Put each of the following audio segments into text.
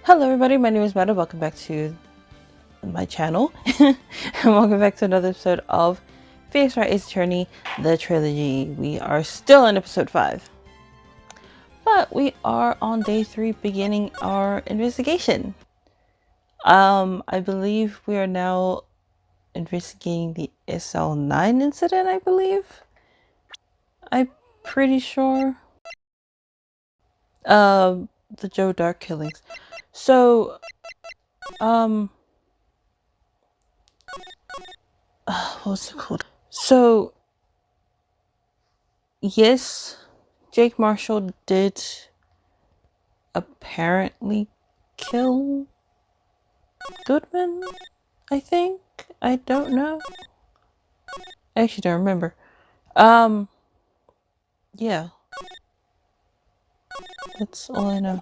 Hello everybody, my name is Meta. Welcome back to my channel. And welcome back to another episode of Phoenix Wright Ace Attorney, the trilogy. We are still in episode 5. But we are on day 3 beginning our investigation. I believe we are now investigating the SL9 incident, I believe. I'm pretty sure. The Joe Dark killings. So, what's it called? So, yes, Jake Marshall did apparently kill Goodman, I think. I don't know. I actually don't remember. Yeah. That's all I know.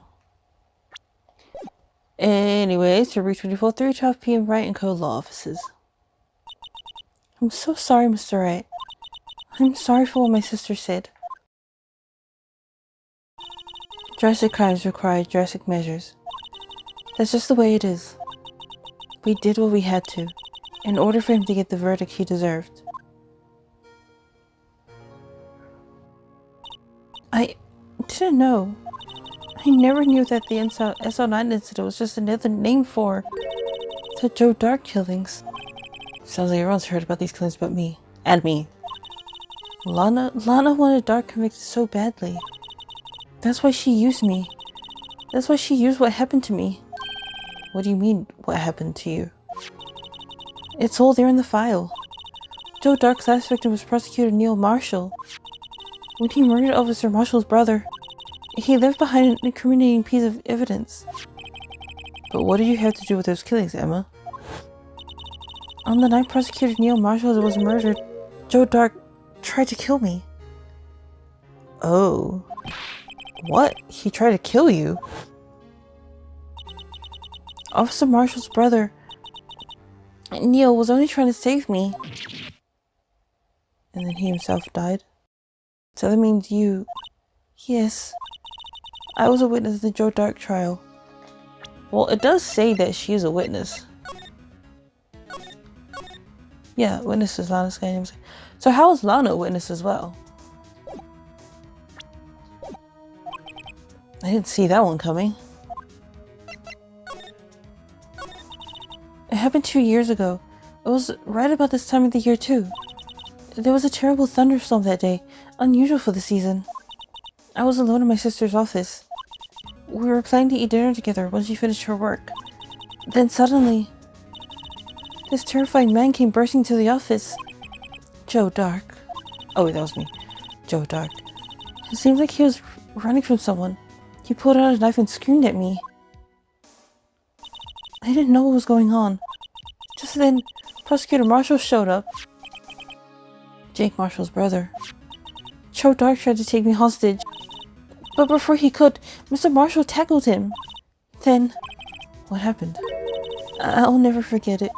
Anyways, February 24th, 3:12 p.m. Wright and Co. Law Offices. I'm so sorry, Mr. Wright. I'm sorry for what my sister said. Drastic crimes require drastic measures. That's just the way it is. We did what we had to, in order for him to get the verdict he deserved. I didn't know. I never knew that the SL9 incident was just another name for the Joe Dark killings. Sounds like everyone's heard about these killings but me. And me. Lana wanted Dark convicted so badly. That's why she used me. That's why she used what happened to me. What do you mean, what happened to you? It's all there in the file. Joe Dark's last victim was Prosecutor Neil Marshall. When he murdered Officer Marshall's brother, he left behind an incriminating piece of evidence. But what do you have to do with those killings, Emma? On the night Prosecutor Neil Marshall was murdered, Joe Dark tried to kill me. Oh. What? He tried to kill you? Officer Marshall's brother, Neil, was only trying to save me. And then he himself died? So that means you... Yes. I was a witness in the Joe Dark trial. Well, it does say that she's a witness. Yeah, witness is Lana's guy. So how is Lana a witness as well? I didn't see that one coming. It happened 2 years ago. It was right about this time of the year too. There was a terrible thunderstorm that day, unusual for the season. I was alone in my sister's office. We were planning to eat dinner together when she finished her work. Then suddenly, this terrifying man came bursting to the office. Joe Dark. Oh wait, that was me. Joe Dark. It seemed like he was running from someone. He pulled out a knife and screamed at me. I didn't know what was going on. Just then, Prosecutor Marshall showed up. Jake Marshall's brother. Joe Dark tried to take me hostage. But before he could, Mr. Marshall tackled him. Then, what happened? I'll never forget it.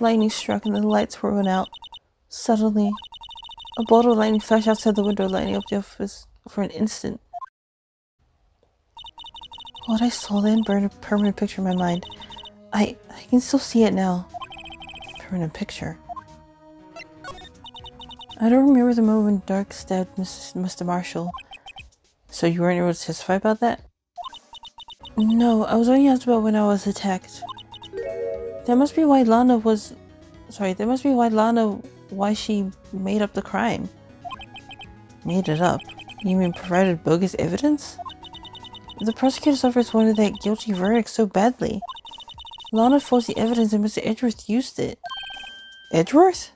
Lightning struck and the lights went out. Suddenly, a bolt of lightning flashed outside the window, lighting up the office for an instant. What I saw then burned a permanent picture in my mind. I can still see it now. Permanent picture. I don't remember the moment when Dark stabbed Mr. Marshall. So you weren't able to testify about that? No, I was only asked about when I was attacked. That must be why Lana was... Sorry, that must be why she made up the crime. Made it up? You mean provided bogus evidence? The prosecutor's office wanted that guilty verdict so badly. Lana forged the evidence and Mr. Edgeworth used it. Edgeworth?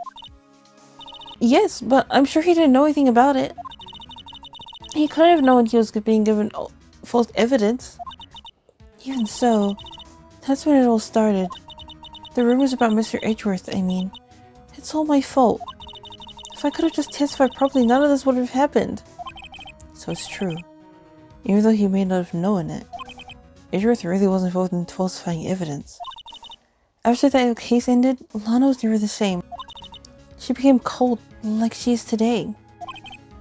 Yes, but I'm sure he didn't know anything about it. He couldn't have known he was being given false evidence. Even so, that's when it all started. The rumors about Mr. Edgeworth, I mean. It's all my fault. If I could have just testified properly, none of this would have happened. So it's true. Even though he may not have known it. Edgeworth really was involved in falsifying evidence. After that case ended, Lana was never the same. She became cold, like she is today.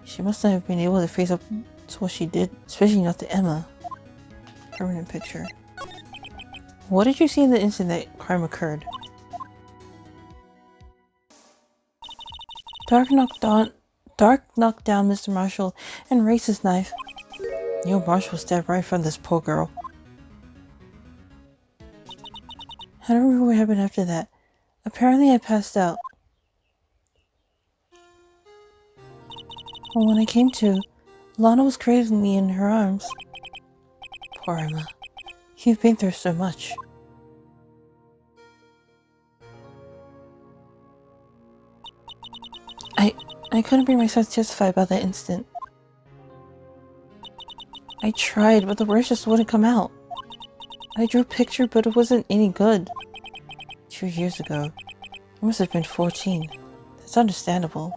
She must not have been able to face up to what she did, especially not to Emma. Permanent picture. What did you see in the instant that crime occurred? Dark knocked down Mr. Marshall and raised his knife. Marshall stabbed right in front of this poor girl. I don't remember what happened after that. Apparently I passed out. Well, when I came to, Lana was cradling me in her arms. Poor Emma. You've been through so much. I couldn't bring myself to testify about that incident. I tried, but the words just wouldn't come out. I drew a picture, but it wasn't any good. 2 years ago. I must have been 14. That's understandable.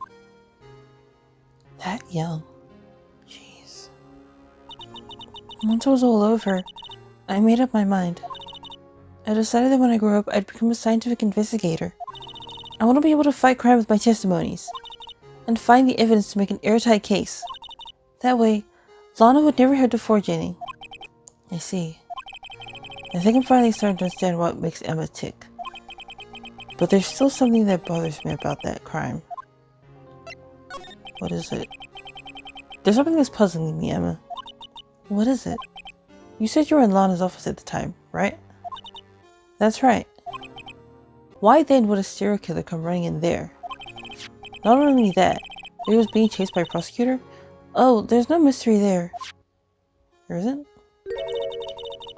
That young. Jeez. Once it was all over, I made up my mind. I decided that when I grew up, I'd become a scientific investigator. I want to be able to fight crime with my testimonies, and find the evidence to make an airtight case. That way, Lana would never have to forge any. I see. I think I'm finally starting to understand what makes Emma tick. But there's still something that bothers me about that crime. What is it? There's something that's puzzling me, Emma. What is it? You said you were in Lana's office at the time, right? That's right. Why then would a serial killer come running in there? Not only that, he was being chased by a prosecutor? Oh, there's no mystery there. There isn't?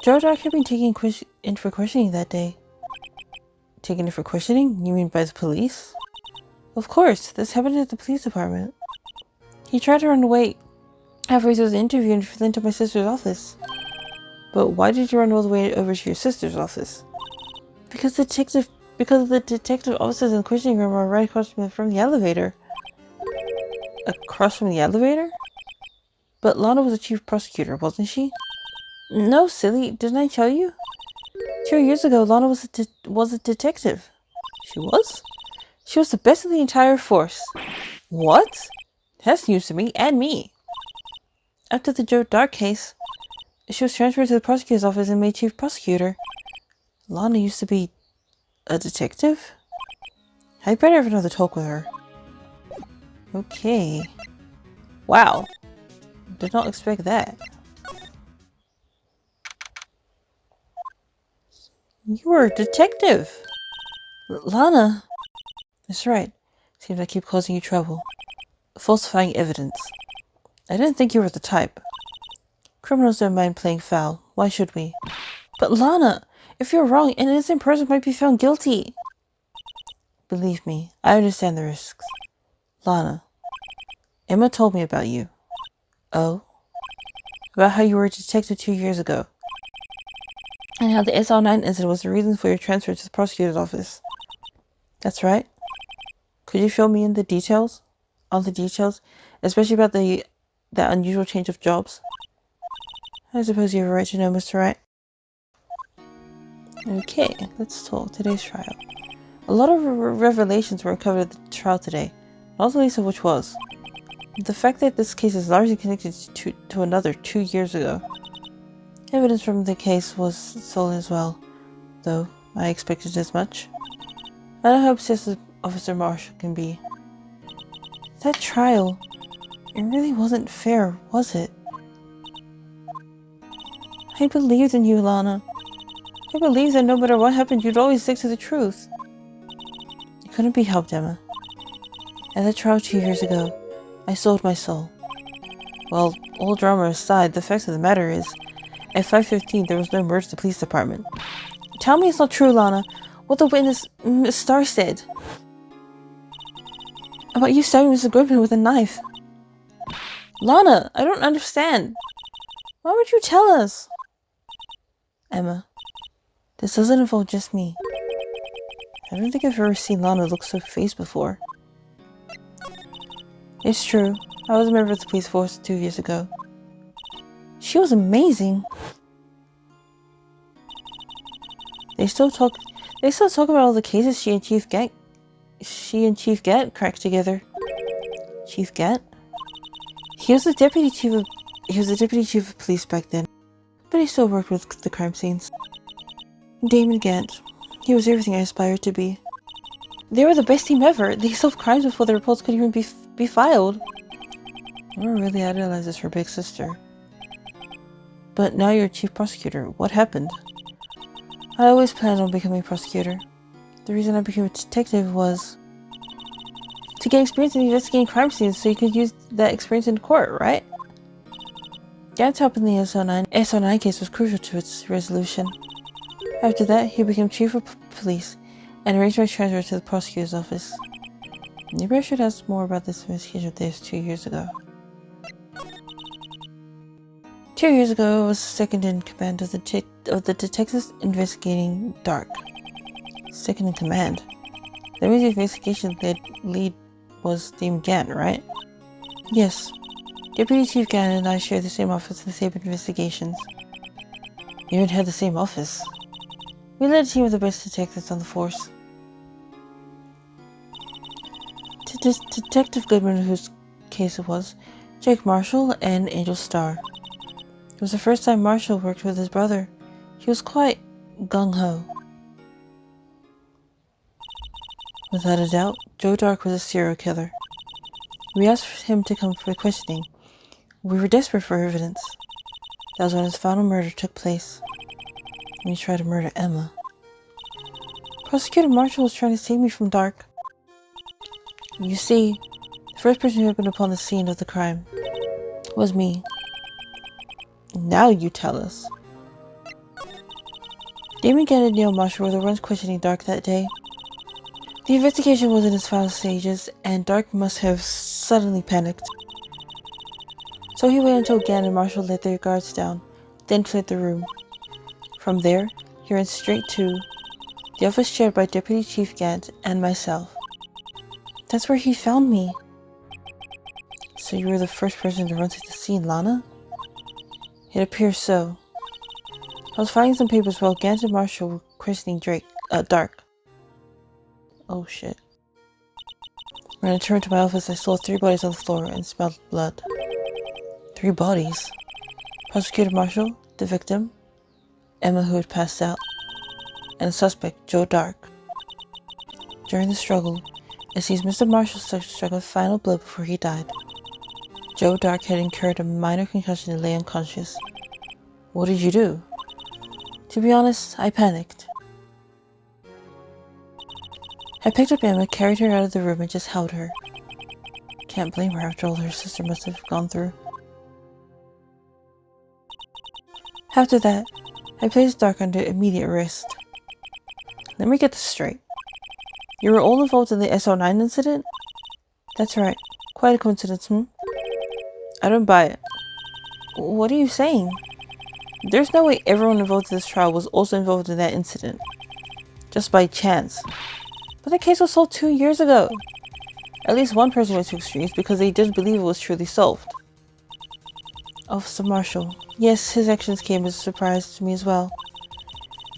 Joe Doc had been taken in for questioning that day. Taken in for questioning? You mean by the police? Of course, this happened at the police department. He tried to run away after he was interviewed and fled into my sister's office. But why did you run all the way over to your sister's office? Because the detective offices in the questioning room are right across from the elevator. Across from the elevator? But Lana was a chief prosecutor, wasn't she? No, silly. Didn't I tell you? 2 years ago, Lana was a detective. She was? She was the best of the entire force. What? That's news to me and me. After the Joe Dark case, she was transferred to the prosecutor's office and made chief prosecutor. Lana used to be a detective? I'd better have another talk with her. Okay. Wow. Did not expect that. You were a detective! Lana! That's right. Seems I keep causing you trouble. Falsifying evidence. I didn't think you were the type. Criminals don't mind playing foul. Why should we? But Lana! If you're wrong, an innocent person might be found guilty. Believe me, I understand the risks. Lana. Emma told me about you. Oh? About how you were a detective 2 years ago. And how the SL9 incident was the reason for your transfer to the prosecutor's office. That's right. Could you fill me in the details? All the details? Especially about that unusual change of jobs? I suppose you have a right to know, Mr. Wright. Okay, let's talk. Today's trial. A lot of revelations were uncovered at the trial today, not the least of which was the fact that this case is largely connected to another 2 years ago. Evidence from the case was stolen as well, though I expected as much. I don't know how obsessive Officer Marshall can be. That trial, it really wasn't fair, was it? I believed in you, Lana. I believed that no matter what happened, you'd always stick to the truth. It couldn't be helped, Emma. At the trial 2 years ago, I sold my soul. Well, all drama aside, the fact of the matter is, at 5:15 there was no merge to the police department. Tell me it's not true, Lana. What the witness, Miss Starr, said. About you stabbing Mr. Goodman with a knife. Lana, I don't understand. Why would you tell us? Emma, this doesn't involve just me. I don't think I've ever seen Lana look so fazed before. It's true. I was a member of the police force 2 years ago. She was amazing. They still talk about all the cases she and Chief Gant cracked together. Chief Gant? He was the deputy chief of police back then. But he still worked with the crime scenes. Damon Gant. He was everything I aspired to be. They were the best team ever. They solved crimes before the reports could even be filed. I really idolized this for big sister. But now you're chief prosecutor. What happened? I always planned on becoming a prosecutor. The reason I became a detective was to get experience in investigating crime scenes so you could use that experience in court, right? Gant's help in the SO9 case was crucial to its resolution. After that, he became chief of police and arranged my transfer to the prosecutor's office. Maybe I should ask more about this investigation of theirs 2 years ago. 2 years ago, I was second in command of the detectives investigating Dark. Second in command? That means the investigation lead was Damon Gant, right? Yes. Deputy Chief Gant and I share the same office and the same investigations. You even had the same office. We led a team of the best detectives on the force. Detective Goodman, whose case it was, Jake Marshall, and Angel Starr. It was the first time Marshall worked with his brother. He was quite gung-ho. Without a doubt, Joe Dark was a serial killer. We asked him to come for questioning. We were desperate for evidence. That was when his final murder took place. When he tried to murder Emma. Prosecutor Marshall was trying to save me from Dark. You see, the first person who opened upon the scene of the crime was me. Now you tell us. Damon Gant and Neil Marshall were the ones questioning Dark that day. The investigation was in its final stages, and Dark must have suddenly panicked. So he waited until Gant and Marshall let their guards down, then fled the room. From there, he ran straight to the office shared by Deputy Chief Gant and myself. That's where he found me. So you were the first person to run to the scene, Lana? It appears so. I was finding some papers while Gant and Marshall were questioning Dark. Oh shit. When I returned to my office, I saw 3 bodies on the floor and smelled blood. 3 bodies? Prosecutor Marshall, the victim, Emma who had passed out, and the suspect, Joe Dark. During the struggle, it seems Mr. Marshall struck a final blow before he died. Joe Dark had incurred a minor concussion and lay unconscious. What did you do? To be honest, I panicked. I picked up Emma, carried her out of the room, and just held her. Can't blame her after all her sister must have gone through. After that, I placed Dark under immediate arrest. Let me get this straight. You were all involved in the SO9 incident? That's right. Quite a coincidence, I don't buy it. What are you saying? There's no way everyone involved in this trial was also involved in that incident. Just by chance. But the case was solved 2 years ago. At least one person went to extremes because they didn't believe it was truly solved. Officer Marshall. Yes, his actions came as a surprise to me as well.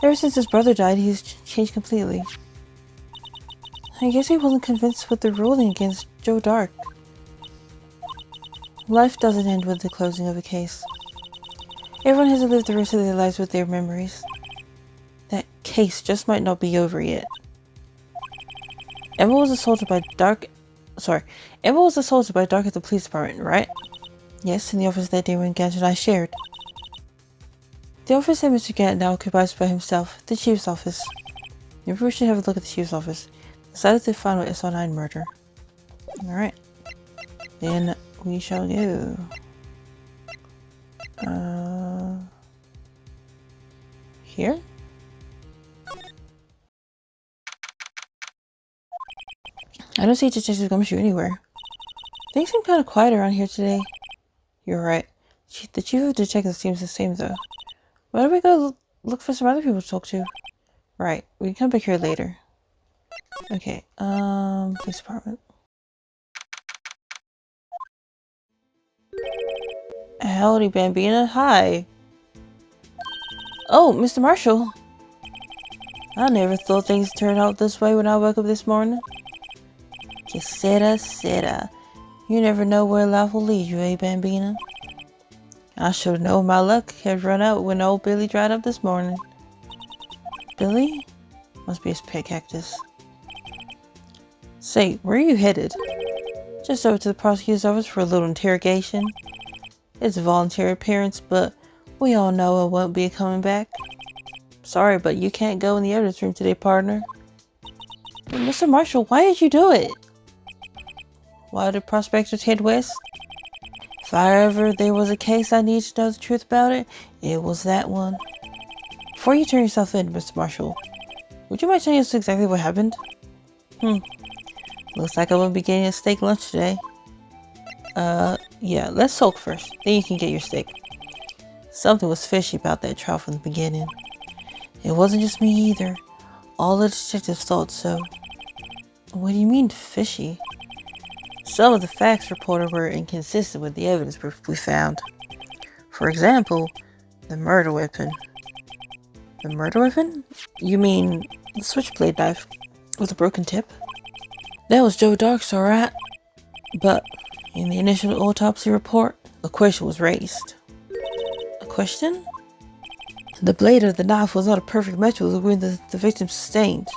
Ever since his brother died, he's changed completely. I guess he wasn't convinced with the ruling against Joe Dark. Life doesn't end with the closing of a case. Everyone has to live the rest of their lives with their memories. That case just might not be over yet. Emma was assaulted by Dark at the police department, right? Yes, in the office that Damon Gant and I shared. The office that Mr. Gant now occupies by himself, the chief's office. Maybe we should have a look at the chief's office. Decided the final SO9 murder. Alright. Then we shall go. Here? I don't see Detective Gumshoe anywhere. Things seem kind of quiet around here today. You're right. The chief of detectives seems the same though. Why don't we go look for some other people to talk to? Right, we can come back here later. Okay, police department. Howdy, Bambina. Hi. Oh, Mr. Marshall. I never thought things turned out this way when I woke up this morning. Que será. You never know where life will lead you, eh, Bambina? I should have known my luck had run out when old Billy dried up this morning. Billy? Must be his pet cactus. Say, where are you headed? Just over to the prosecutor's office for a little interrogation. It's a voluntary appearance, but we all know I won't be coming back. Sorry, but you can't go in the evidence room today, partner. But Mr. Marshall, why did you do it? Why did prospectors head west? If ever there was a case I needed to know the truth about it, it was that one. Before you turn yourself in, Mr. Marshall, would you mind telling us exactly what happened? Looks like I won't be getting a steak lunch today. Yeah, let's soak first, then you can get your steak. Something was fishy about that trial from the beginning. It wasn't just me either. All the detectives thought so. What do you mean, fishy? Some of the facts reported were inconsistent with the evidence we found. For example, the murder weapon. The murder weapon? You mean the switchblade knife with a broken tip? That was Joe Dark's, alright. But in the initial autopsy report, a question was raised. A question? The blade of the knife was not a perfect match with the wound that the victim sustained.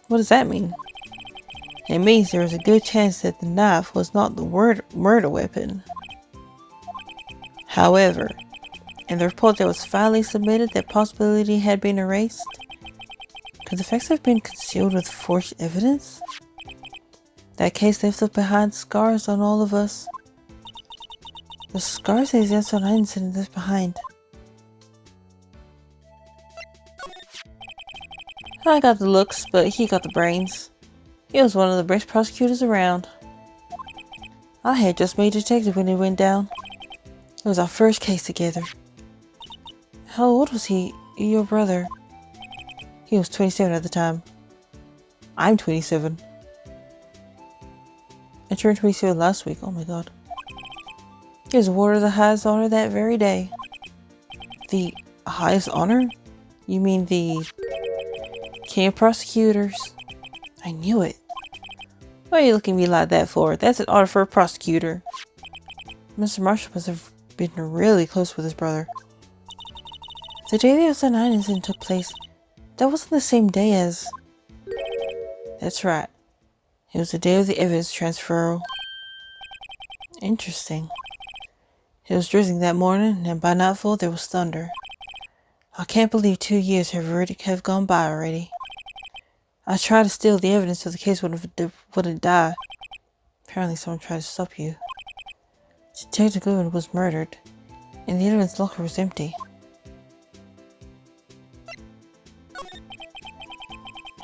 What does that mean? It means there is a good chance that the knife was not the murder weapon. However, in the report that was finally submitted, that possibility had been erased. Could the facts have been concealed with forged evidence? That case left behind scars on all of us. The scars that exist on incident left behind. I got the looks, but he got the brains. He was one of the best prosecutors around. I had just made detective when it went down. It was our first case together. How old was he, your brother? He was 27 at the time. I'm 27. I turned 27 last week, oh my god. He was awarded the highest honor that very day. The highest honor? You mean the King of Prosecutors? I knew it. What are you looking at me like that for? That's an honor for a prosecutor. Mr. Marshall must have been really close with his brother. The day the Outside incident took place, that wasn't the same day as... That's right. It was the day of the evidence transferal. Interesting. It was drizzling that morning, and by nightfall there was thunder. I can't believe 2 years have gone by already. I tried to steal the evidence so the case wouldn't die. Apparently someone tried to stop you. Detective Goodwin was murdered, and the evidence locker was empty.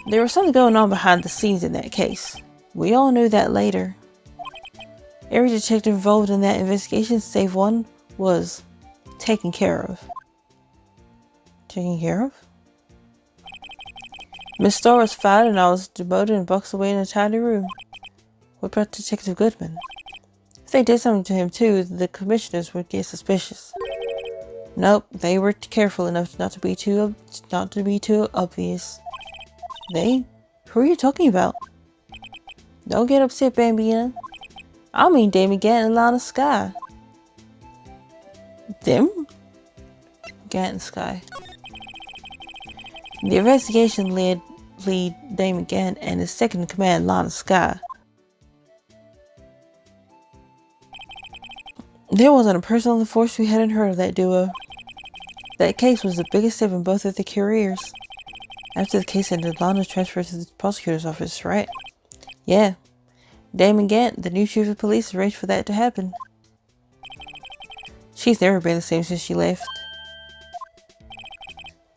There was something going on behind the scenes in that case. We all knew that later. Every detective involved in that investigation, save one, was taken care of. Taken care of? Miss Starr was fired and I was demoted and boxed away in a tiny room. What about Detective Goodman? If they did something to him too, the commissioners would get suspicious. Nope, they were careful enough not to be too obvious. They? Who are you talking about? Don't get upset, Bambina. I mean Damon Gant and Lana Sky. Them? Gant and Sky. The investigation lead Damon Gant and his second in command, Lana Sky. There wasn't a person on the force who hadn't heard of that duo. That case was the biggest step in both of their careers. After the case ended, Lana was transferred to the prosecutor's office, right? Yeah. Damon Gant, the new chief of police, arranged for that to happen. She's never been the same since she left.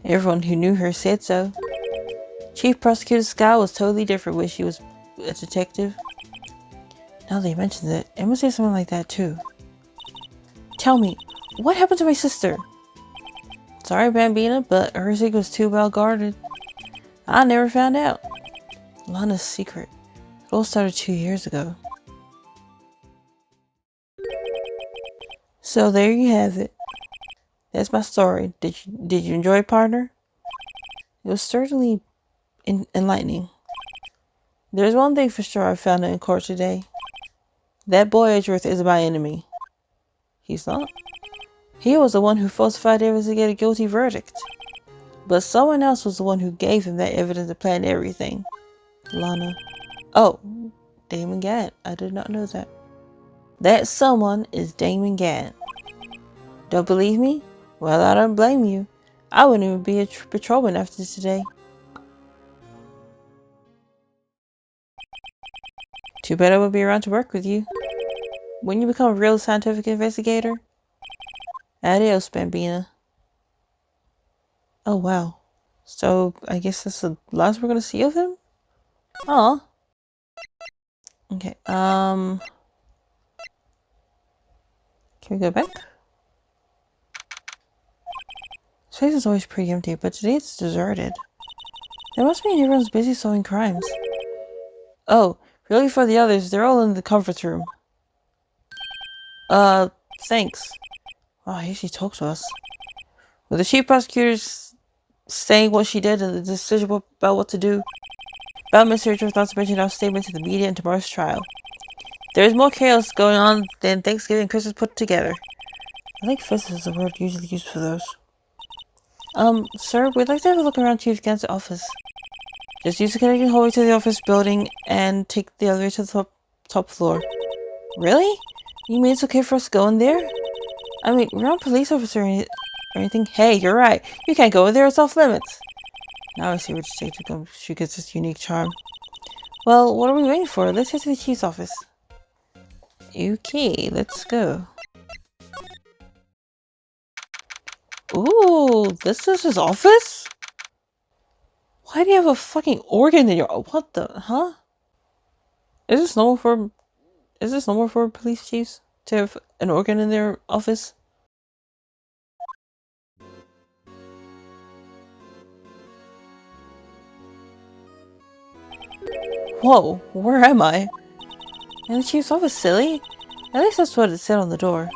Everyone who knew her said so. Chief Prosecutor Sky was totally different when she was a detective. Now that you mention it, Emma said something like that too. Tell me, what happened to my sister? Sorry, Bambina, but her secret was too well guarded. I never found out. Lana's secret. It all started 2 years ago. So there you have it. That's my story. Did you enjoy it, partner? It was certainly enlightening. There's one thing for sure I found in court today. That boy Edgeworth is my enemy. He's not? He was the one who falsified evidence to get a guilty verdict. But someone else was the one who gave him that evidence to plan everything. Lana. Oh, Damon Gant. I did not know that. That someone is Damon Gant. Don't believe me? Well, I don't blame you. I wouldn't even be a patrolman after today. Too bad I would be around to work with you. When you become a real scientific investigator? Adios, Bambina. Oh, wow. So, I guess that's the last we're gonna see of him? Aw. Okay, can we go back? This place is always pretty empty, but today it's deserted. That must mean everyone's busy solving crimes. Oh, really for the others, they're all in the conference room. Thanks. Oh, I usually talk to us. With the chief prosecutors saying what she did and the decision about what to do. About Mr. Richards not to mention our statement to the media and tomorrow's trial. There is more chaos going on than Thanksgiving and Christmas put together. I think festive is the word usually used for those. Sir, we'd like to have a look around Chief Gant's office. Just use the connecting hallway to the office building and take the elevator to the top floor. Really? You mean it's okay for us to go in there? I mean, we're not a police officer or anything. Hey, you're right. You can't go in there, it's off limits. Now I see what you take to come. She gets this unique charm. Well, what are we waiting for? Let's head to the chief's office. Okay, let's go. Ooh, this is his office? Why do you have a fucking organ in your... What the... Huh? Is this normal for police chiefs to have an organ in their office? Whoa, where am I? In the chief's office, silly? At least that's what it said on the door.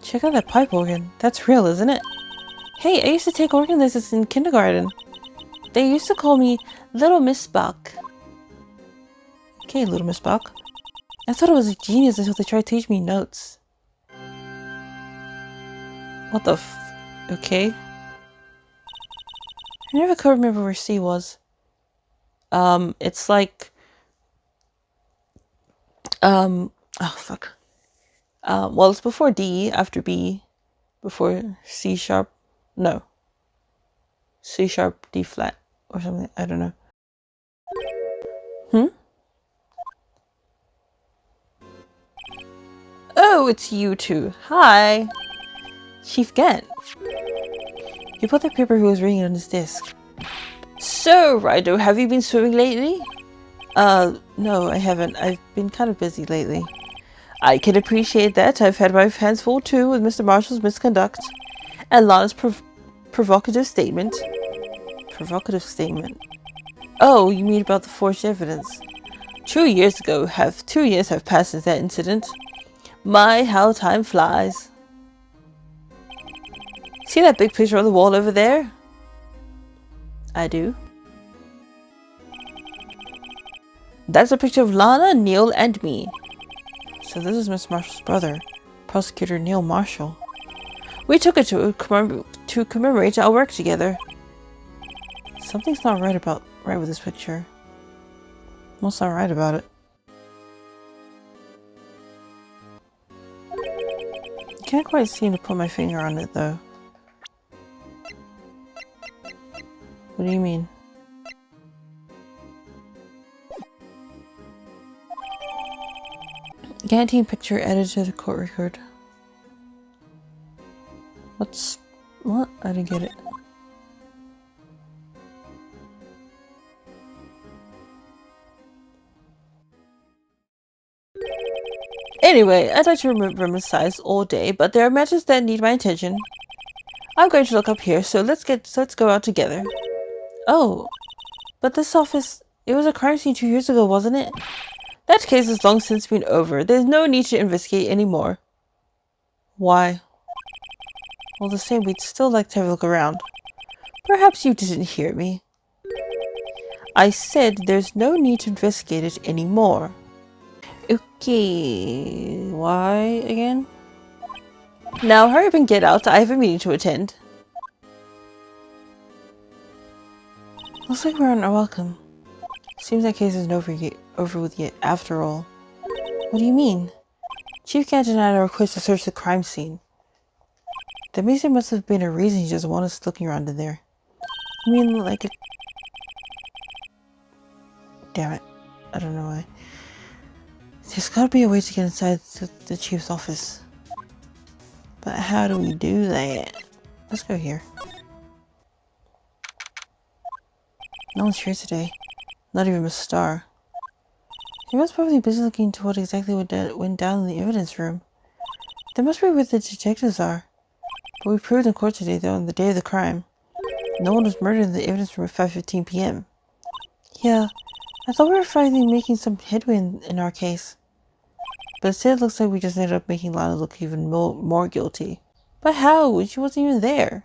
Check out that pipe organ. That's real, isn't it? Hey, I used to take organ lessons in kindergarten. They used to call me Little Miss Buck. Okay, Little Miss Buck. I thought I was a genius until they tried to teach me notes. What the f... Okay. I never could remember where C was. It's like... Oh, fuck. Well, it's before D, after B, before C sharp. No. C sharp, D flat, or something. I don't know. Hmm? Oh, it's you two. Hi. Chief Gant. He put the paper he was reading on his desk. So, Rydo, have you been swimming lately? No, I haven't. I've been kind of busy lately. I can appreciate that. I've had my hands full too with Mr. Marshall's misconduct and Lana's provocative statement. Provocative statement? Oh, you mean about the forged evidence? 2 years ago. 2 years have passed since that incident. My, how time flies. See that big picture on the wall over there? I do. That's a picture of Lana, Neil, and me. So this is Miss Marshall's brother, Prosecutor Neil Marshall. We took it to commemorate our work together. Something's not right with this picture. What's not right about it? Can't quite seem to put my finger on it though. What do you mean? Canteen picture added to the court record. What? I didn't get it. Anyway, I'd like to reminisce all day, but there are matters that need my attention. I'm going to look up here, so let's go out together. Oh, but this office, it was a crime scene 2 years ago, wasn't it? That case has long since been over. There's no need to investigate anymore. Why? Well, the same, we'd still like to have a look around. Perhaps you didn't hear me. I said there's no need to investigate it anymore. Okay, why again? Now hurry up and get out. I have a meeting to attend. Looks like we're unwelcome. Seems that case isn't over with yet, after all. What do you mean? Chief Gant denied our request to search the crime scene. That means there must have been a reason he just wanted us looking around in there. I mean, like a... Damn it. I don't know why. There's gotta be a way to get inside the chief's office. But how do we do that? Let's go here. No one's here today. Not even Miss Star. He was probably busy looking into what exactly went down in the evidence room. That must be where the detectives are. But we proved in court today, though, on the day of the crime, no one was murdered in the evidence room at 5:15 p.m. Yeah, I thought we were finally making some headway in our case. But instead it looks like we just ended up making Lana look even more guilty. But how? She wasn't even there.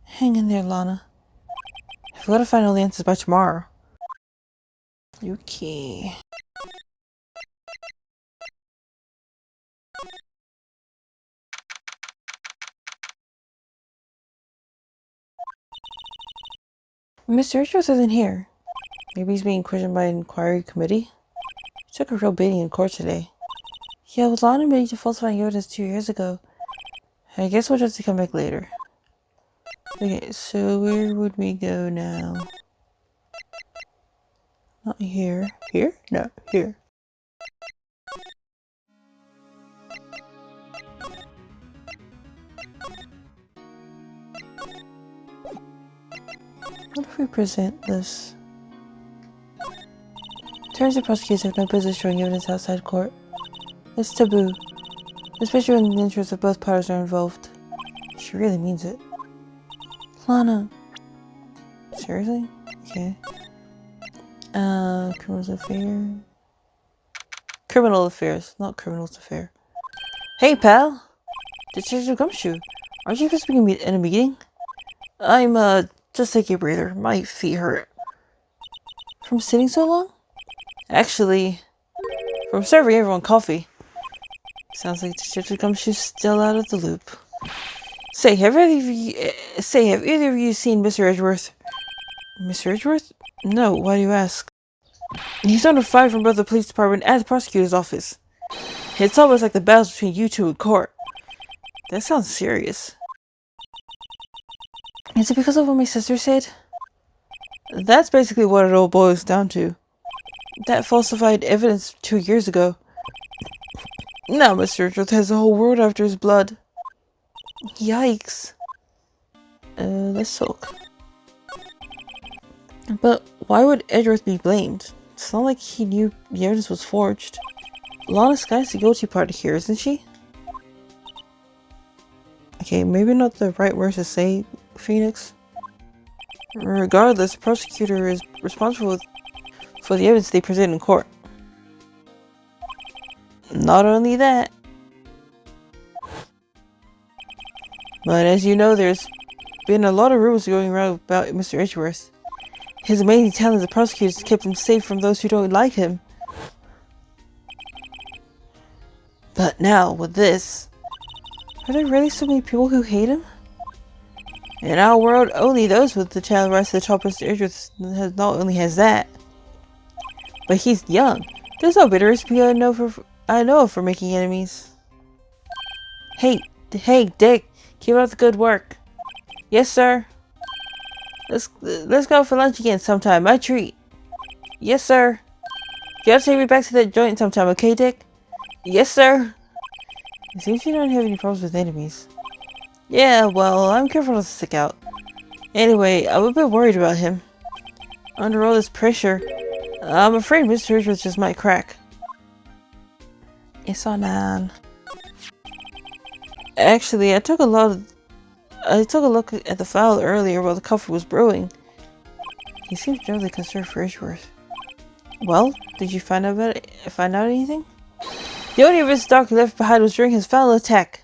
Hang in there, Lana. I've got to find all the answers by tomorrow. Okay. Mr. Richards isn't here. Maybe he's being questioned by an inquiry committee? He took a real beating in court today. Yeah, with Lana admitting to falsifying evidence 2 years ago. I guess we'll just have to come back later. Okay, so where would we go now? Not here. Here? No, here. What if we present this? Attorneys and prosecutors have no business showing evidence outside court. It's taboo, especially when the interests of both parties are involved. She really means it. Lana. Seriously? Okay. Criminal affairs. Criminal affairs, not criminals affair. Hey, pal! Detective Gumshoe, aren't you supposed to be in a meeting? I'm, just take a breather. My feet hurt. From sitting so long? Actually, from serving everyone coffee. Sounds like Detective Gumshoe's still out of the loop. Say, have either of you seen Mr. Edgeworth? Mr. Edgeworth? No, why do you ask? He's under fire from both the police department and the prosecutor's office. It's almost like the battles between you two in court. That sounds serious. Is it because of what my sister said? That's basically what it all boils down to. That falsified evidence 2 years ago. Now Mr. Edgeworth has the whole world after his blood. Yikes. Let's talk. But why would Edgeworth be blamed? It's not like he knew the evidence was forged. Lana Sky's the guilty party here, isn't she? Okay, maybe not the right words to say, Phoenix. Regardless, the prosecutor is responsible for the evidence they present in court. Not only that, but as you know, there's been a lot of rumors going around about Mr. Edgeworth. His amazing talent as a prosecutor has kept him safe from those who don't like him. But now, with this, are there really so many people who hate him? In our world, only those with the talent rise to the top. Mr. Edgeworth not only has that, but he's young. There's no bitter recipe I know of for making enemies. Hey, Dick, keep up the good work. Yes, sir. Let's go for lunch again sometime. My treat. Yes, sir. You have to take me back to that joint sometime, okay, Dick? Yes, sir. It seems you don't have any problems with enemies. Yeah, well, I'm careful not to stick out. Anyway, I'm a bit worried about him. Under all this pressure, I'm afraid Mr. Richards just might crack. It's on man. Actually, I took a look at the file earlier while the coffee was brewing. He seems generally concerned for Edgeworth. Well, did you find out anything? The only evidence the doctor left behind was during his final attack.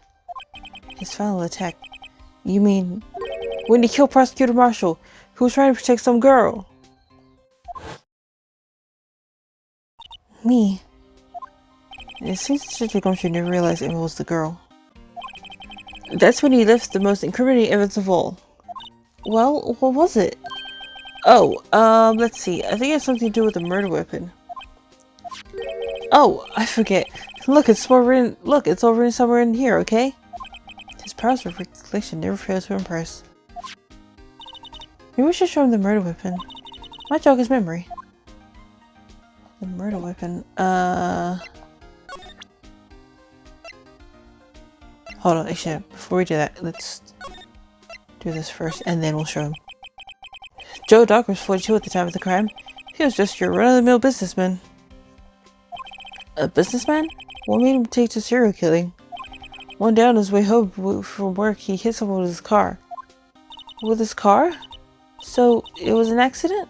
His final attack? You mean when he killed Prosecutor Marshall, who was trying to protect some girl? Me. It seems Detective Gumshoe never realized Emma was the girl. That's when he left the most incriminating evidence of all. Well, what was it? Oh, let's see. I think it has something to do with the murder weapon. Oh, I forget. Look, it's all written somewhere in here, okay? His powers of recollection never fails to impress. Maybe we should show him the murder weapon. Might jog his memory. The murder weapon, hold on, actually, before we do that, let's do this first, and then we'll show him. Joe Dock was 42 at the time of the crime. He was just your run-of-the-mill businessman. A businessman? What made him take to serial killing? One day on his way home from work, he hit someone with his car. With his car? So, it was an accident?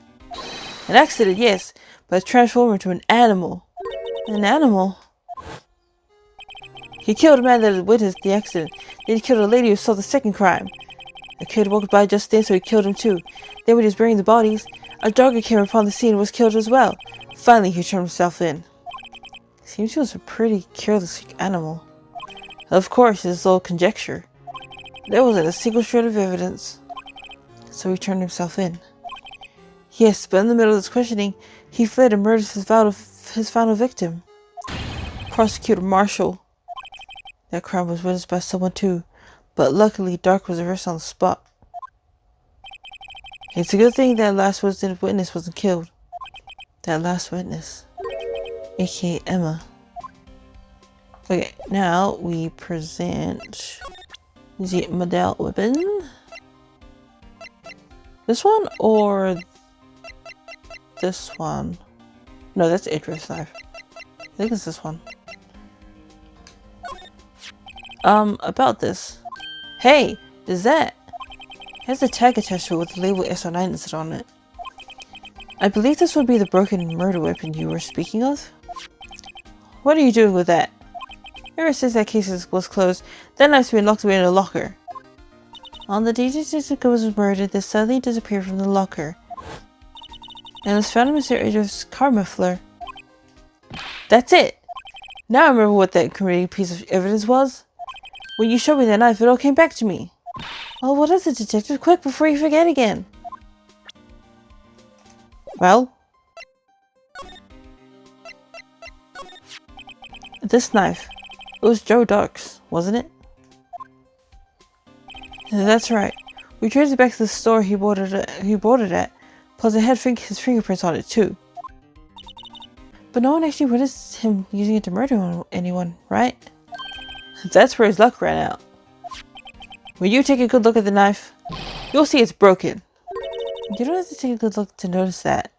An accident, yes, but it transformed into an animal. An animal? He killed a man that had witnessed the accident. Then he killed a lady who saw the second crime. A kid walked by just then, so he killed him too. Then when he was burying the bodies, a jogger came upon the scene and was killed as well. Finally, he turned himself in. Seems he was a pretty careless animal. Of course, it's all conjecture. There wasn't a single shred of evidence. So he turned himself in. Yes, but in the middle of this questioning, he fled and murdered his final victim. Prosecutor Marshall. That crime was witnessed by someone too, but luckily Dark was arrested on the spot. It's a good thing that last witness wasn't killed. That last witness. aka Emma. Okay, now we present the model weapon. This one or this one? No, that's Idris' knife. I think it's this one. About this. Hey, is that? It has a tag attached to it with the label SR9 listed on it. I believe this would be the broken murder weapon you were speaking of. What are you doing with that? Ever since that case was closed, that knife's been locked away in a locker. On the day Jessica was murdered, this suddenly disappeared from the locker. And was found in Mr. Idris' car muffler. That's it! Now I remember what that incriminating piece of evidence was. When you showed me that knife, it all came back to me. Oh, what is it, detective? Quick, before you forget again. Well? This knife. It was Joe Dark's, wasn't it? That's right. We traced it back to the store he bought it at. Plus it had his fingerprints on it too. But no one actually witnessed him using it to murder anyone, right? That's where his luck ran out. When you take a good look at the knife, you'll see it's broken. You don't have to take a good look to notice that.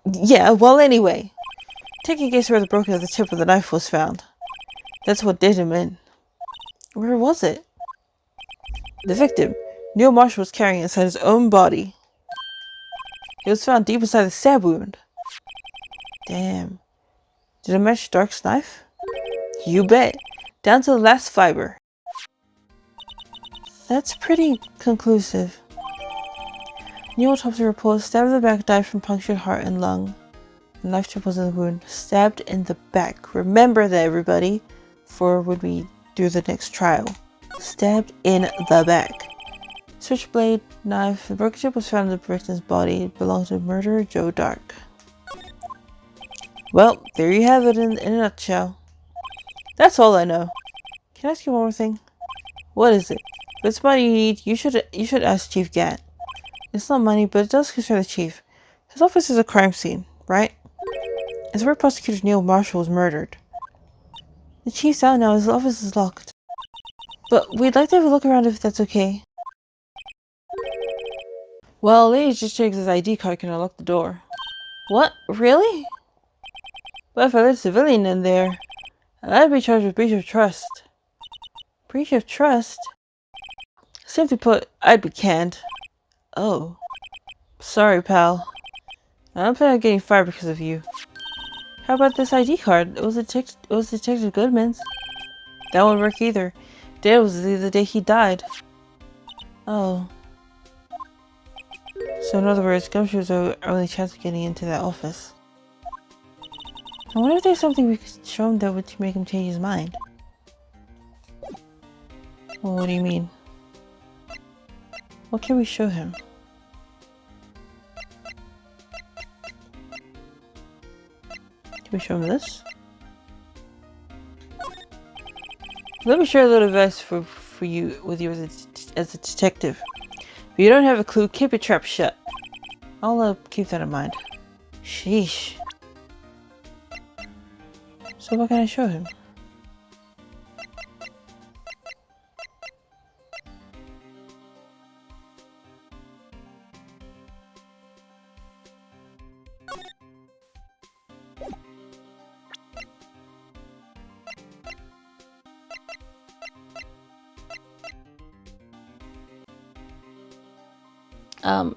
Yeah, well anyway. Take a guess where the broken of the tip of the knife was found. That's what did him in. Where was it? The victim, Neil Marshall, was carrying it inside his own body. It was found deep inside the stab wound. Damn. Did it match Dark's knife? You bet. Down to the last fiber. That's pretty conclusive. New autopsy report: stabbed in the back, died from punctured heart and lung. The knife tip was in the wound. Stabbed in the back. Remember that, everybody, for when we do the next trial. Stabbed in the back. Switchblade, knife. The broken tip was found in the victim's body. It belonged to murderer Joe Dark. Well, there you have it in a nutshell. That's all I know. Can I ask you one more thing? What is it? If it's money you need, you should ask Chief Gant. It's not money, but it does concern the chief. His office is a crime scene, right? It's where Prosecutor Neil Marshall was murdered. The chief's out now. His office is locked. But we'd like to have a look around if that's okay. Well, lady just checks his ID card can unlock the door. What? Really? But if I let a civilian in there, I'd be charged with breach of trust. Breach of trust? Simply put, I'd be canned. Oh. Sorry, pal. I don't plan on getting fired because of you. How about this ID card? It was Detective Goodman's. That won't work either. Today was the day he died. Oh. So in other words, Gumshoe was our only chance of getting into that office. I wonder if there's something we could show him that would make him change his mind. Well, what do you mean? What can we show him? Can we show him this? Let me share a little advice for you with you as a detective. If you don't have a clue, keep your trap shut. I'll keep that in mind. Sheesh. So what can I show him?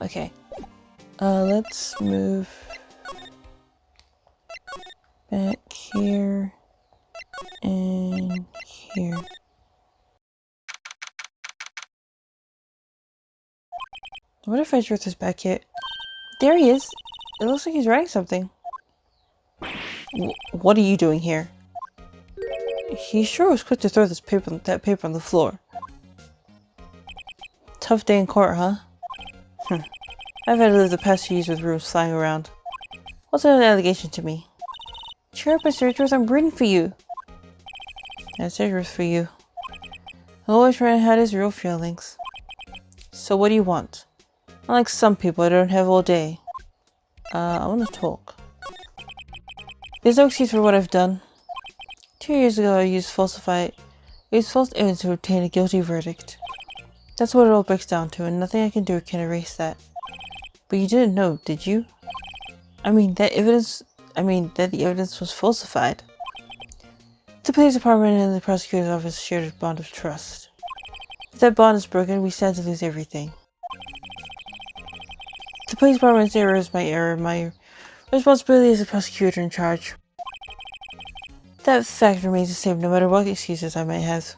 Okay. Let's move back here and here. I wonder if I drew this back yet. There he is. It looks like he's writing something. What are you doing here? He sure was quick to throw that paper on the floor. Tough day in court, huh? I've had to live the past few years with rumors flying around. What's an allegation to me? Cheer up, Mr. Edgeworth, I'm rooting for you. That's Edgeworth for you. I'll always try to hide his real feelings. So what do you want? Unlike some people, I don't have all day. I want to talk. There's no excuse for what I've done. 2 years ago, I used false evidence to obtain a guilty verdict. That's what it all breaks down to, and nothing I can do can erase that. But you didn't know, did you? I mean, that the evidence was falsified. The police department and the prosecutor's office shared a bond of trust. If that bond is broken, we stand to lose everything. The police department's error is my error. My responsibility as the prosecutor in charge. That fact remains the same no matter what excuses I might have.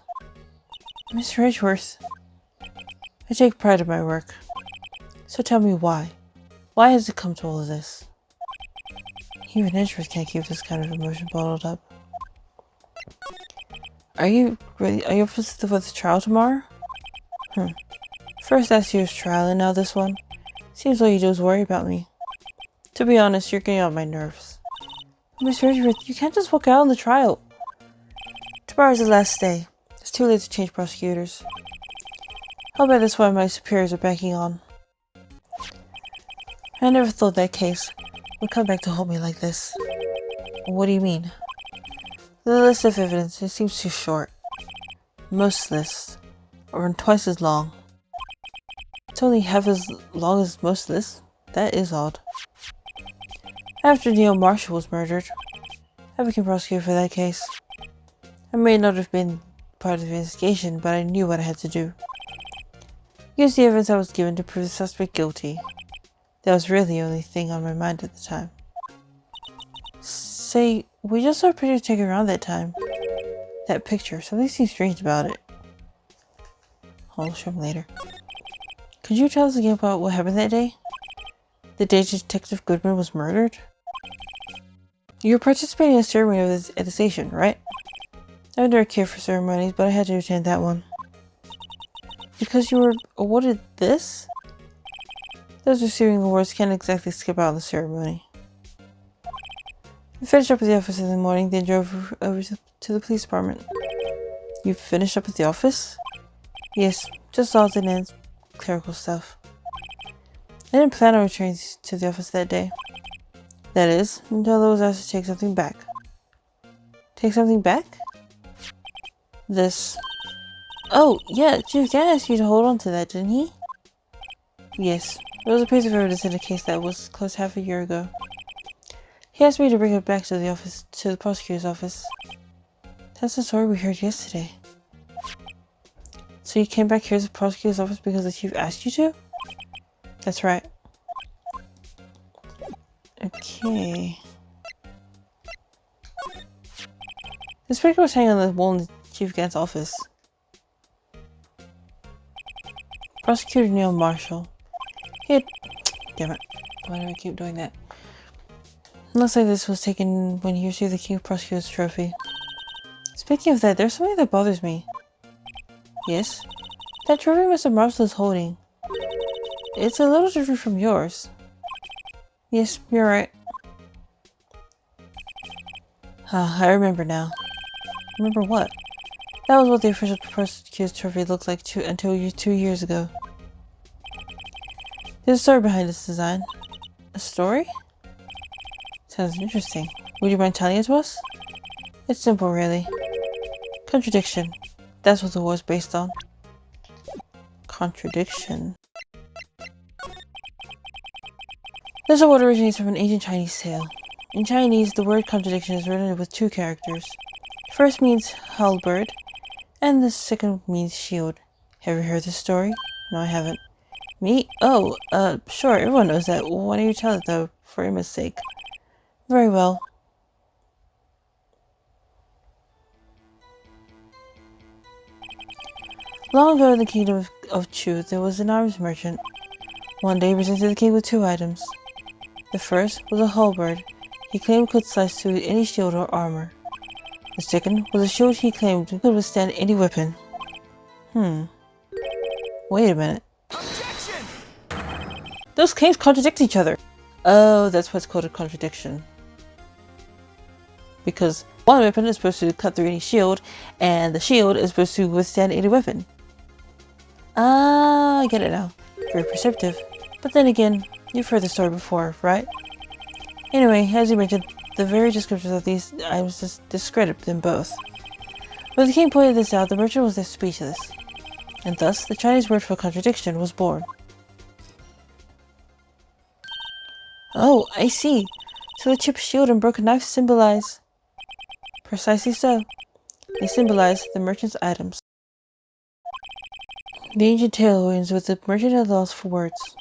Mr. Edgeworth, I take pride in my work. So tell me why. Why has it come to all of this? Even Edgeworth can't keep this kind of emotion bottled up. Are you up for the trial tomorrow? First last year's trial and now this one. Seems all you do is worry about me. To be honest, you're getting on my nerves. Mr. Edgeworth, you can't just walk out on the trial. Tomorrow's the last day. It's too late to change prosecutors. I'll bet that's why my superiors are backing on. I never thought that case would come back to hold me like this. What do you mean? The list of evidence, it seems too short. Most lists are twice as long. It's only half as long as most lists. That is odd. After Neil Marshall was murdered, I became prosecutor for that case. I may not have been part of the investigation, but I knew what I had to do. Use the evidence I was given to prove the suspect guilty. That was really the only thing on my mind at the time. Say, we just saw a picture taken around that time. That picture, something seems strange about it. I'll show him later. Could you tell us again about what happened that day? The day Detective Goodman was murdered? You were participating in a ceremony at the station, right? I never cared for ceremonies, but I had to attend that one. Because you were awarded this? Those receiving awards can't exactly skip out on the ceremony. I finished up at the office in the morning, then drove over to the police department. You finished up at the office? Yes, just odds and ends, clerical stuff. I didn't plan on returning to the office that day. That is, until I was asked to take something back. Take something back? This. Oh, yeah, Chief Gant asked you to hold on to that, didn't he? Yes, it was a piece of evidence in a case that was closed half a year ago. He asked me to bring it back to the prosecutor's office. That's the story we heard yesterday. So you came back here to the prosecutor's office because the chief asked you to? That's right. Okay. This picture was hanging on the wall in Chief Gant's office. Prosecutor Neil Marshall. Damn it. Why do I keep doing that? Looks like this was taken when he received the King Prosecutor's Trophy. Speaking of that, there's something that bothers me. Yes? That trophy Mr. Marshall is holding. It's a little different from yours. Yes, you're right. I remember now. Remember what? That was what the official prosecutor's trophy looked like until 2 years ago. There's a story behind this design. A story? Sounds interesting. Would you mind telling it to us? It's simple, really. Contradiction. That's what the war is based on. Contradiction. This award originates from an ancient Chinese tale. In Chinese, the word contradiction is written with 2 characters. The first means halberd, and the second means shield. Have you heard this story? No, I haven't. Me? Oh, sure, everyone knows that. Why don't you tell it, though, for Emma's sake? Very well. Long ago in the kingdom of Chu, there was an arms merchant. One day he presented the king with 2 items. The first was a halberd he claimed could slice through any shield or armor. The second was a shield he claimed could withstand any weapon. Wait a minute. Objection! Those claims contradict each other. Oh, that's what's called a contradiction. Because one weapon is supposed to cut through any shield, and the shield is supposed to withstand any weapon. Ah, I get it now. Very perceptive. But then again, you've heard the story before, right? Anyway, as you mentioned, the very descriptions of these items just discredit them both. When the king pointed this out, the merchant was left speechless. And thus, the Chinese word for contradiction was born. Oh, I see. So the chipped shield and broken knife symbolize... Precisely so. They symbolize the merchant's items. The ancient tale ends with the merchant at a loss for words.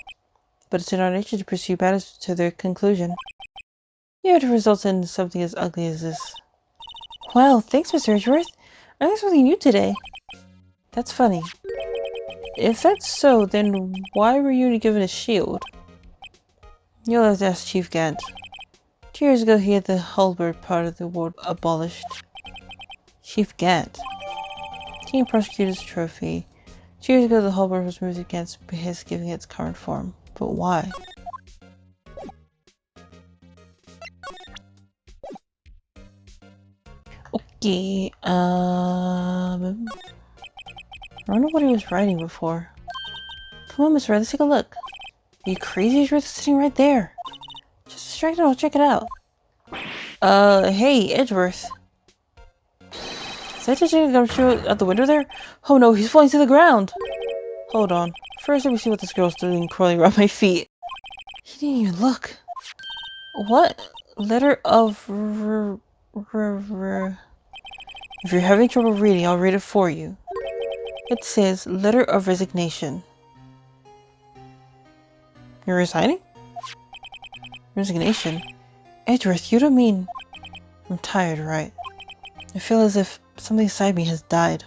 But it's in our nature to pursue matters to their conclusion. Yet it results in something as ugly as this. Wow, thanks, Mr. Edgeworth. I learned something new today. That's funny. If that's so, then why were you given a shield? You'll have to ask Chief Gant. 2 years ago, he had the halberd part of the award abolished. Chief Gant. King Prosecutor's Trophy. 2 years ago, the halberd was moved against his giving its current form. But why? Okay, I don't know what he was writing before. Come on, Miss Wright, let's take a look. Are you crazy? Edgeworth is sitting right there. Just distract it, I'll check it out. Hey, Edgeworth. Is that just gonna show out the window there? Oh no, he's falling to the ground! Hold on. First, let me see what this girl's doing crawling around my feet. He didn't even look. What? Letter of If you're having trouble reading, I'll read it for you. It says, Letter of Resignation. You're resigning? Resignation? Edgeworth, you don't mean... I'm tired, right? I feel as if something inside me has died.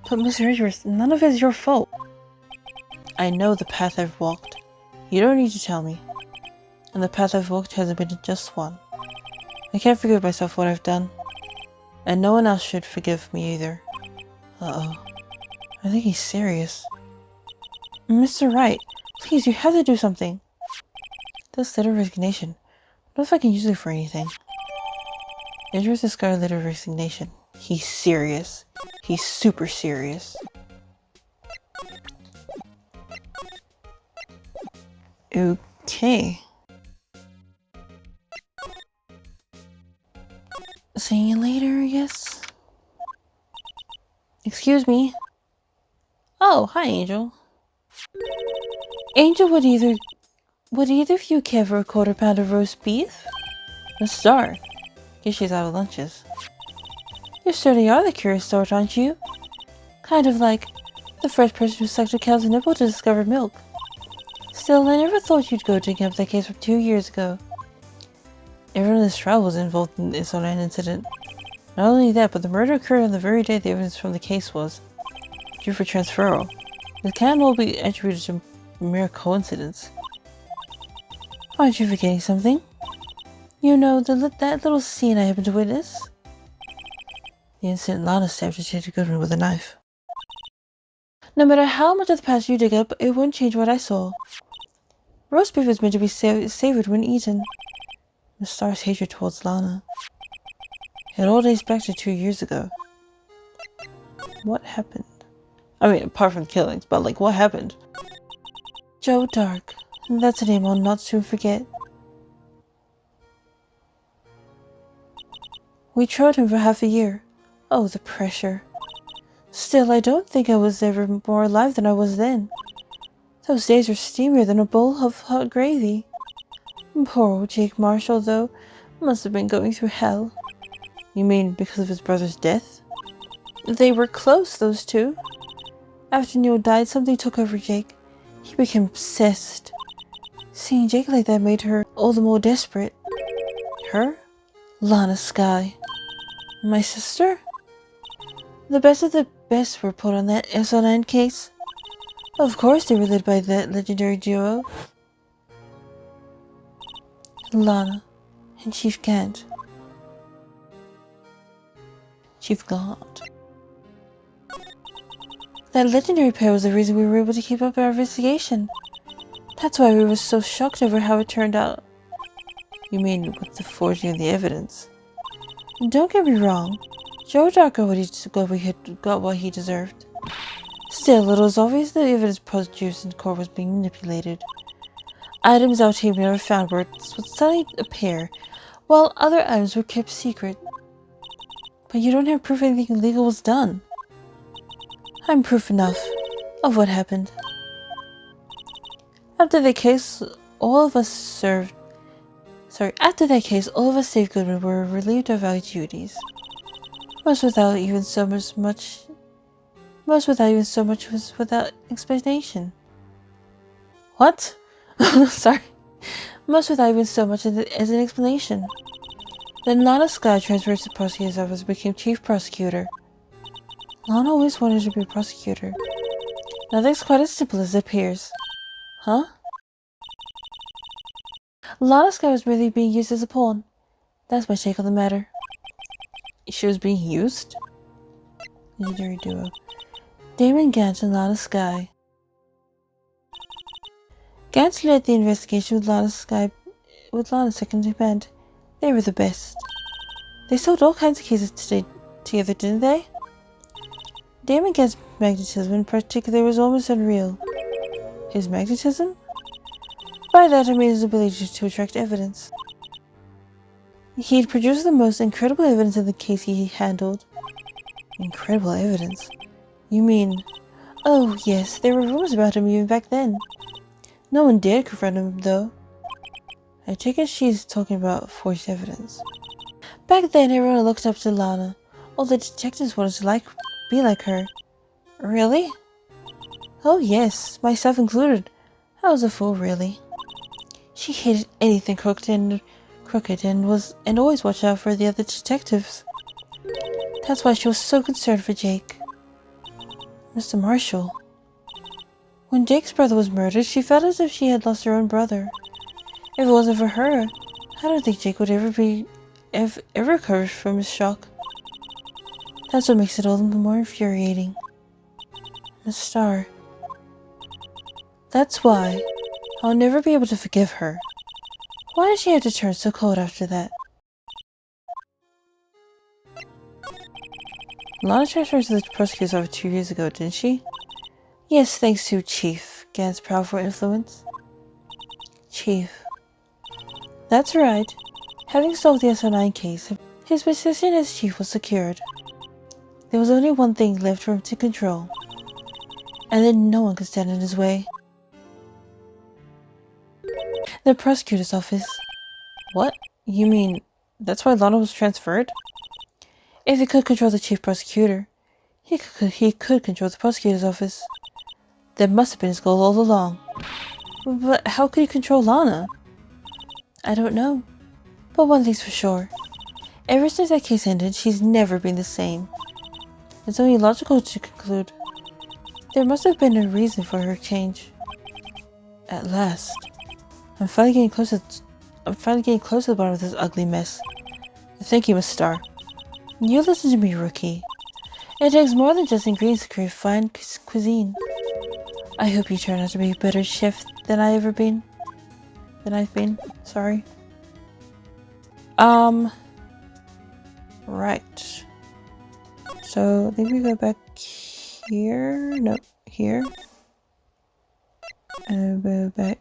But Mr. Edgeworth, none of it is your fault. I know the path I've walked. You don't need to tell me. And the path I've walked hasn't been just one. I can't forgive myself for what I've done. And no one else should forgive me either. Uh-oh. I think he's serious. Mr. Wright, please, you have to do something. This letter of resignation. What if I can use it for anything? Edgeworth discarded letter of resignation. He's serious. He's super serious. Okay. See you later, I guess. Excuse me. Oh, hi, Angel. Angel, would either of you care for a quarter-pound of roast beef? A star. Guess she's out of lunches. You certainly are the curious sort, aren't you? Kind of like the first person who sucked a cow's nipple to discover milk. Still, I never thought you'd go digging up that case from 2 years ago. Everyone in this trial was involved in this online incident. Not only that, but the murder occurred on the very day the evidence from the case was due for transferal. It can't all be attributed to mere coincidence. Aren't you forgetting something? You know, that little scene I happened to witness? The incident Lana stabbed Detective Goodwin with a knife. No matter how much of the past you dig up, it won't change what I saw. Roast beef is meant to be savored when eaten. The star's hatred towards Lana. It all dates back to 2 years ago. What happened? I mean, apart from killings, but like, what happened? Joe Dark. That's a name I'll not soon forget. We trailed him for half a year. Oh, the pressure. Still, I don't think I was ever more alive than I was then. Those days were steamier than a bowl of hot gravy. Poor old Jake Marshall, though, must have been going through hell. You mean because of his brother's death? They were close, those two. After Neil died, something took over Jake. He became obsessed. Seeing Jake like that made her all the more desperate. Her? Lana Skye. My sister? The best of the best were put on that SO9 case. Of course they were led by that legendary duo. Lana and Chief Gant. Chief Gant. That legendary pair was the reason we were able to keep up our investigation. That's why we were so shocked over how it turned out. You mean with the forging of the evidence? Don't get me wrong. Joe Dark got what he deserved. Still, it was obvious that the evidence produced in court was being manipulated. Items our team never found would suddenly appear, while other items were kept secret. But you don't have proof anything illegal was done. I'm proof enough of what happened. After that case, all of us saved Goodman were relieved of our duties. Most without even so much was without explanation. What? Sorry. Most without even so much as an explanation. Then Lana Skye transferred to the prosecutor's office and became chief prosecutor. Lana always wanted to be a prosecutor. Nothing's quite as simple as it appears. Huh? Lana Skye was merely being used as a pawn. That's my take on the matter. She was being used? Legendary duo. Damon Gant and Lana Skye. Gant led the investigation with Lana second in command. They were the best. They solved all kinds of cases together, didn't they? Damon Gant's magnetism in particular was almost unreal. His magnetism? By that I mean his ability to attract evidence. He had produced the most incredible evidence in the case he handled. Incredible evidence? You mean... Oh, yes, there were rumors about him even back then. No one dared confront him, though. I take it she's talking about forged evidence. Back then, everyone looked up to Lana. All the detectives wanted to be like her. Really? Oh, yes, myself included. I was a fool, really. She hated anything crooked and always watched out for the other detectives. That's why she was so concerned for Jake. Mr. Marshall. When Jake's brother was murdered, she felt as if she had lost her own brother. If it wasn't for her, I don't think Jake would ever recover from his shock. That's what makes it all the more infuriating. Miss Starr. That's why I'll never be able to forgive her. Why did she have to turn so cold after that? Lana transferred to the prosecutor's office 2 years ago, didn't she? Yes, thanks to Chief Gant's powerful influence. Chief. That's right. Having solved the SO9 case, his position as chief was secured. There was only one thing left for him to control. And then no one could stand in his way. The prosecutor's office. What? You mean, that's why Lana was transferred? If he could control the chief prosecutor, he could control the prosecutor's office. That must have been his goal all along. But how could he control Lana? I don't know. But one thing's for sure. Ever since that case ended, she's never been the same. It's only logical to conclude there must have been a reason for her change. At last. I'm finally getting close to the bottom of this ugly mess. Thank you, Miss Starr. You listen to me, rookie. It takes more than just ingredients to create fine cuisine. I hope you turn out to be a better chef than I've been. Sorry. Right. So, I think we go back here. No, here. And go back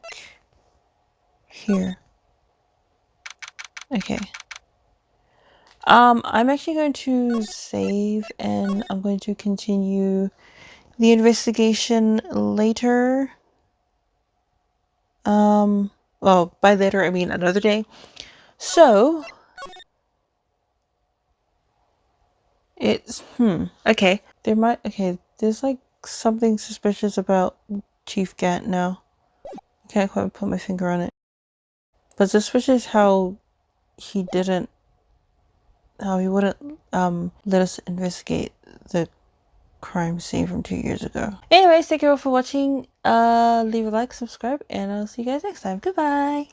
here. Okay. I'm actually going to save and I'm going to continue the investigation later. Well, by later I mean another day. So it's okay. There's like something suspicious about Chief Gant now. I can't quite put my finger on it. But suspicious how he wouldn't let us investigate the crime scene from 2 years ago. Anyways, thank you all for watching. Leave a like, subscribe, and I'll see you guys next time. Goodbye!